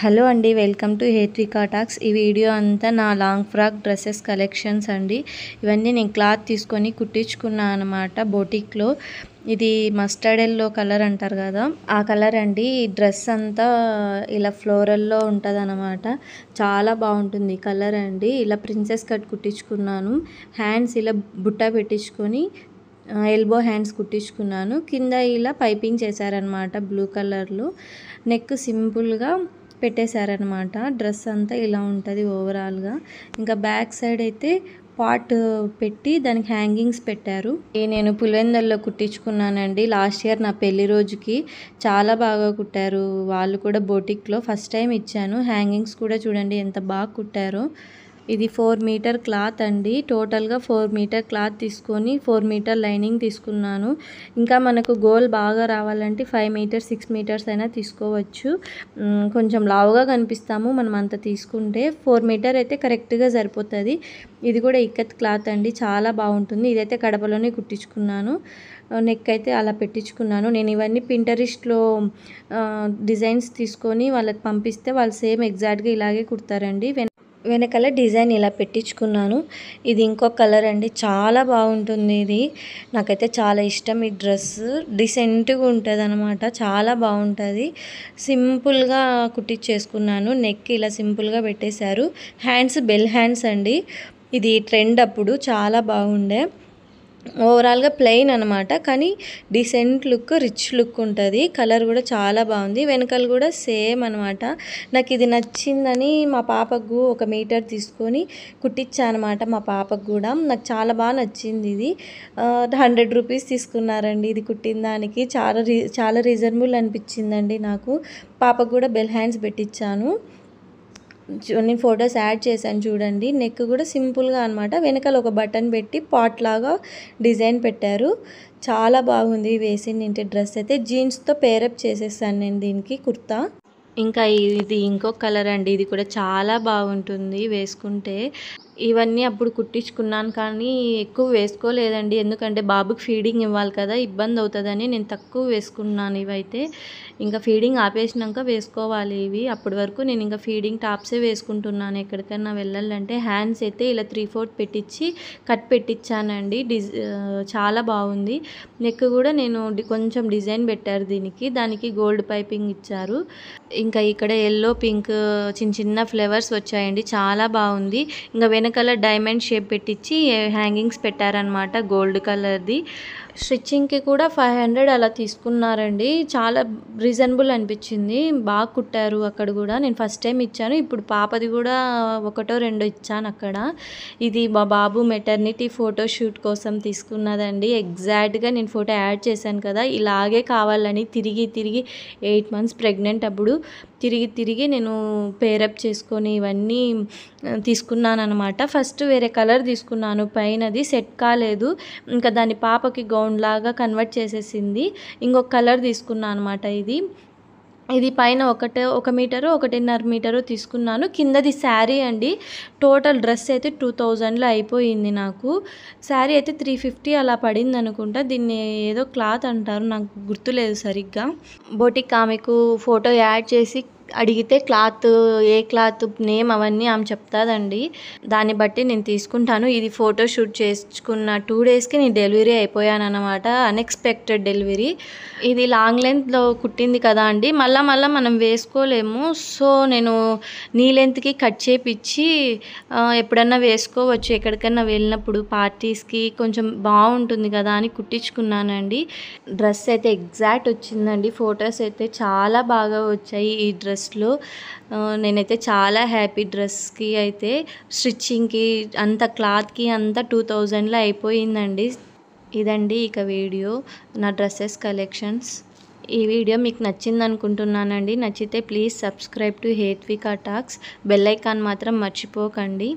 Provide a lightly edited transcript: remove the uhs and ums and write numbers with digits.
Hello అండి, welcome to Hethvika talks. ఈ video అంతా నా లాంగ్ ఫ్రాక్ డ్రెస్సెస్ కలెక్షన్స్ అండి. ఇవన్నీ నేను క్లాత్ తీసుకొని కుట్టించుకున్నాను అనమాట బొటిక్లో. ఇది మస్టర్డ్ ఎల్లో కలర్ అంటారు కదా, ఆ కలర్ అండి. ఈ డ్రెస్ అంతా ఇలా ఫ్లోరల్లో ఉంటుంది అనమాట. చాలా బాగుంటుంది ఈ కలర్ అండి. ఇలా ప్రిన్సెస్ కట్ కుట్టించుకున్నాను. హ్యాండ్స్ ఇలా బుట్ట పెట్టించుకొని ఎల్బో హ్యాండ్స్ కుట్టించుకున్నాను. కింద ఇలా పైపింగ్ చేశారనమాట బ్లూ కలర్లో. నెక్ సింపుల్గా పెట్టేశారనమాట. డ్రెస్ అంతా ఇలా ఉంటుంది ఓవరాల్గా. ఇంకా బ్యాక్ సైడ్ అయితే పాట్ పెట్టి దానికి హ్యాంగింగ్స్ పెట్టారు. నేను పులివెందుల్లో కుట్టించుకున్నానండి లాస్ట్ ఇయర్ నా పెళ్లి రోజుకి. చాలా బాగా కుట్టారు వాళ్ళు కూడా బొటిక్లో. ఫస్ట్ టైం ఇచ్చాను. హ్యాంగింగ్స్ కూడా చూడండి ఎంత బాగా కుట్టారో. ఇది 4 మీటర్ క్లాత్ అండి. టోటల్గా 4 మీటర్ క్లాత్ తీసుకొని 4 మీటర్ లైనింగ్ తీసుకున్నాను. ఇంకా మనకు గోల్ బాగా రావాలంటే 5 మీటర్స్ 6 మీటర్స్ అయినా తీసుకోవచ్చు. కొంచెం లావుగా కనిపిస్తాము మనం అంత తీసుకుంటే. 4 మీటర్ అయితే కరెక్ట్గా సరిపోతుంది. ఇది కూడా ఇక్కత్ క్లాత్ అండి, చాలా బాగుంటుంది. ఇదైతే కడపలోనే కుట్టించుకున్నాను. నెక్ అయితే అలా పెట్టించుకున్నాను. నేను ఇవన్నీ పింటరెస్ట్లో డిజైన్స్ తీసుకొని వాళ్ళకి పంపిస్తే వాళ్ళు సేమ్ ఎగ్జాక్ట్గా ఇలాగే కుడతారండి. వెనకాల డిజైన్ ఇలా పెట్టించుకున్నాను. ఇది ఇంకో కలర్ అండి, చాలా బాగుంటుంది. ఇది నాకైతే చాలా ఇష్టం. ఈ డ్రెస్ డీసెంట్గా ఉంటుంది అనమాట, చాలా బాగుంటుంది. సింపుల్గా కుట్టించేసుకున్నాను. నెక్ ఇలా సింపుల్గా పెట్టేశారు. హ్యాండ్స్ బెల్ హ్యాండ్స్ అండి. ఇది ట్రెండ్ అప్పుడు, చాలా బాగుండే. ఓవరాల్గా ప్లెయిన్ అనమాట, కానీ డీసెంట్ లుక్, రిచ్ లుక్ ఉంటుంది. కలర్ కూడా చాలా బాగుంది. వెనకాల కూడా సేమ్ అనమాట. నాకు ఇది నచ్చిందని మా పాపకు 1 మీటర్ తీసుకొని కుట్టించాను అనమాట. మా పాపకు కూడా నాకు చాలా బాగా నచ్చింది. ఇది 100 రూపీస్ తీసుకున్నారండి ఇది కుట్టిన దానికి. చాలా రీజనబుల్ అనిపించిందండి నాకు. పాపకు కూడా బెల్ హ్యాండ్స్ పెట్టించాను. నేను ఫొటోస్ యాడ్ చేశాను చూడండి. నెక్ కూడా సింపుల్గా అనమాట. వెనకాల ఒక బటన్ పెట్టి పాట్ లాగా డిజైన్ పెట్టారు. చాలా బాగుంది వేసిన డ్రెస్ అయితే. జీన్స్తో పేరప్ చేసేసాను నేను దీనికి కుర్తా. ఇంకా ఇది ఇంకో కలర్ అండి. ఇది కూడా చాలా బాగుంటుంది వేసుకుంటే. ఇవన్నీ అప్పుడు కుట్టించుకున్నాను కానీ ఎక్కువ వేసుకోలేదండి, ఎందుకంటే బాబుకి ఫీడింగ్ ఇవ్వాలి కదా, ఇబ్బంది అవుతుందని నేను తక్కువ వేసుకున్నాను ఇవైతే. ఇంకా ఫీడింగ్ ఆపేసినాక వేసుకోవాలి ఇవి. అప్పటి వరకు నేను ఇంకా ఫీడింగ్ టాప్సే వేసుకుంటున్నాను ఎక్కడికైనా వెళ్ళాలంటే. హ్యాండ్స్ అయితే ఇలా 3/4 పెట్టించి కట్ పెట్టించానండి. చాలా బాగుంది. నెక్ కూడా నేను కొంచెం డిజైన్ పెట్టారు దీనికి, దానికి గోల్డ్ పైపింగ్ ఇచ్చారు. ఇంకా ఇక్కడ ఎల్లో పింక్ చిన్న చిన్న ఫ్లవర్స్ వచ్చాయండి, చాలా బాగుంది. ఇంకా వెనకాల డైమండ్ షేప్ పెట్టించి హ్యాంగింగ్స్ పెట్టారనమాట గోల్డ్ కలర్ది. స్టిచ్చింగ్కి కూడా 500 అలా తీసుకున్నారండి. చాలా రీజనబుల్ అనిపించింది. బాగా కుట్టారు అక్కడ కూడా. నేను ఫస్ట్ టైం ఇచ్చాను, ఇప్పుడు పాపది కూడా 1 2 ఇచ్చాను అక్కడ. ఇది మా బాబు మెటర్నిటీ ఫోటోషూట్ కోసం తీసుకున్నదండి. ఎగ్జాక్ట్గా నేను ఫోటో యాడ్ చేశాను కదా, ఇలాగే కావాలని తిరిగి 8 మంత్స్ ప్రెగ్నెంట్ అప్పుడు తిరిగి నేను పేరప్ చేసుకొని ఇవన్నీ తీసుకున్నాను అనమాట. ఫస్ట్ వేరే కలర్ తీసుకున్నాను, పైనది సెట్ కాలేదు. ఇంకా దాని పాపకి గౌన్ లాగా కన్వర్ట్ చేసేసింది. ఇంకొక కలర్ తీసుకున్నాను అనమాట. ఇది పైన 1 మీటరు 1.5 మీటరు తీసుకున్నాను. కిందది శారీ అండి. టోటల్ డ్రెస్ అయితే 2000లో అయిపోయింది నాకు. శారీ అయితే 350 అలా పడింది అనుకుంటా. దీన్ని ఏదో క్లాత్ అంటారు, నాకు గుర్తులేదు సరిగ్గా. బొటిక్ ఆమెకు ఫోటో యాడ్ చేసి అడిగితే క్లాత్, ఏ క్లాత్ నేమ్ అవన్నీ ఆమె చెప్తాదండి. దాన్ని బట్టి నేను తీసుకుంటాను. ఇది ఫోటో షూట్ చేసుకున్న 2 డేస్కి నేను డెలివరీ అయిపోయాను అనమాట. Unexpected delivery. ఇది లాంగ్ లెంత్లో కుట్టింది కదా అండి, మళ్ళీ మనం వేసుకోలేము. సో నేను నీ లెంత్కి కట్ చేపించి ఎప్పుడన్నా వేసుకోవచ్చు ఎక్కడికైనా వెళ్ళినప్పుడు, పార్టీస్కి కొంచెం బాగుంటుంది కదా అని కుట్టించుకున్నానండి. డ్రెస్ అయితే ఎగ్జాక్ట్ వచ్చిందండి. ఫొటోస్ అయితే చాలా బాగా వచ్చాయి ఈ డ్రెస్లో. నేనైతే చాలా హ్యాపీ. డ్రెస్కి అయితే స్టిచ్చింగ్కి అంత క్లాత్కి అంతా 2000లో అయిపోయిందండి. ఇదండి ఇక వీడియో నా డ్రెస్సెస్ కలెక్షన్స్. ఈ వీడియో మీకు నచ్చింది అనుకుంటున్నానండి. నచ్చితే please subscribe to Hethvika talks. Bell icon మాత్రం మర్చిపోకండి.